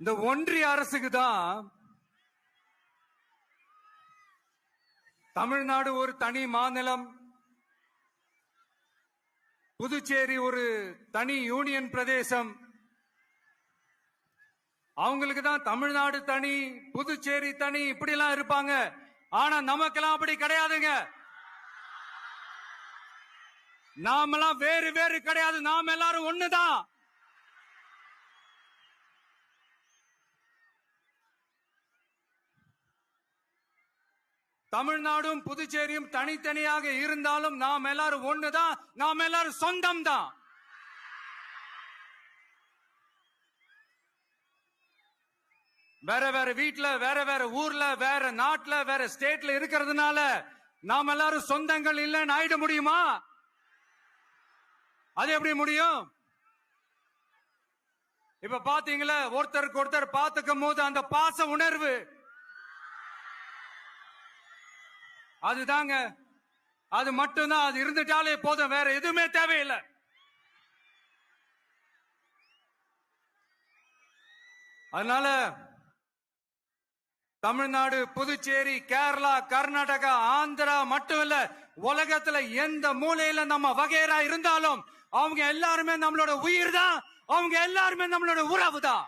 இந்த ஒன்றிய அரசுக்கு தான் தமிழ்நாடு ஒரு தனி மாநிலம், புதுச்சேரி ஒரு தனி யூனியன் பிரதேசம். அவங்களுக்கு தான் தமிழ்நாடு தனி, புதுச்சேரி தனி, இப்படி எல்லாம் இருப்பாங்க. ஆனா நமக்கெல்லாம் அப்படி கிடையாதுங்க. நாமெல்லாம் வேறு வேறு கிடையாது. நாம் எல்லாரும் ஒண்ணுதான். தமிழ்நாடும் புதுச்சேரியும் தனித்தனியாக இருந்தாலும் நாம் எல்லாரும் ஒண்ணுதான். நாம் எல்லாரும் சொந்தம் தான். வேற வேற வீட்டுல, வேற வேற ஊர்ல, வேற நாட்டுல, வேற ஸ்டேட்ல இருக்கிறதுனால நாம் எல்லாரும் சொந்தங்கள் இல்லைன்னு ஆயிட முடியுமா? அது எப்படி முடியும்? இப்ப பாத்தீங்களா, ஒருத்தருக்கு ஒருத்தர் பாத்துக்கும் போது அந்த பாச உணர்வு, அதுதாங்க. அது மட்டும்தான். அது இருந்துட்டாலே போதும், வேற எதுவுமே தேவையில்லை. அதனால தமிழ்நாடு, புதுச்சேரி, கேரளா, கர்நாடகா, ஆந்திரா மட்டும் இல்ல, உலகத்துல எந்த மூலையில நம்ம வகைரா இருந்தாலும் அவங்க எல்லாருமே நம்மளோட உயிர் தான். அவங்க எல்லாருமே நம்மளோட உறவு தான்.